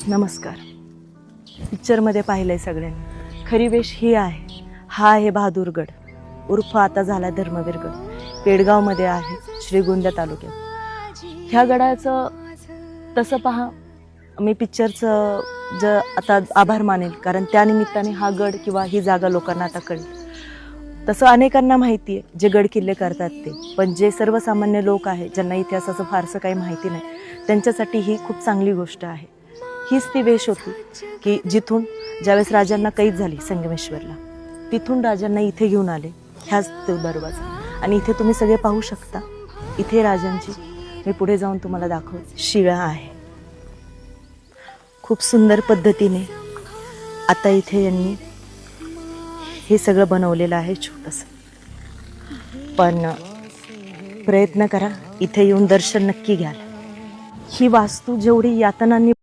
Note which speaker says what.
Speaker 1: नमस्कार. पिक्चरमध्ये पाहिलंय सगळ्यांनी. खरी वेश ही आहे. हा आहे बहादूरगड, उर्फ आता झाला धर्मवीरगड. पेडगावमध्ये आहे, श्रीगोंदा तालुक्यात. ह्या गडाचं तसं पहा, मी पिक्चरचं आता आभार मानेल, कारण त्यानिमित्ताने हा गड किंवा ही जागा लोकांना आता कळेल. तसं अनेकांना माहिती आहे जे गड किल्ले करतात ते, पण जे सर्वसामान्य लोक आहे ज्यांना इतिहासाचं फारसं काही माहिती नाही, त्यांच्यासाठी ही खूप चांगली गोष्ट आहे. हीच ती वेश होती की जिथून ज्यावेळेस राजांना कैद झाली संगमेश्वरला, तिथून राजांना इथे घेऊन आले. ह्याच तो दरवाजा. आणि इथे तुम्ही सगळे पाहू शकता, इथे राजांची, मी पुढे जाऊन तुम्हाला दाखवते, शिळा आहे. खूप सुंदर पद्धतीने आता इथे यांनी हे सगळं बनवलेलं आहे छोटंसं. पण प्रयत्न करा, इथे येऊन दर्शन नक्की घ्याल. ही वास्तू जेवढी यातनांनी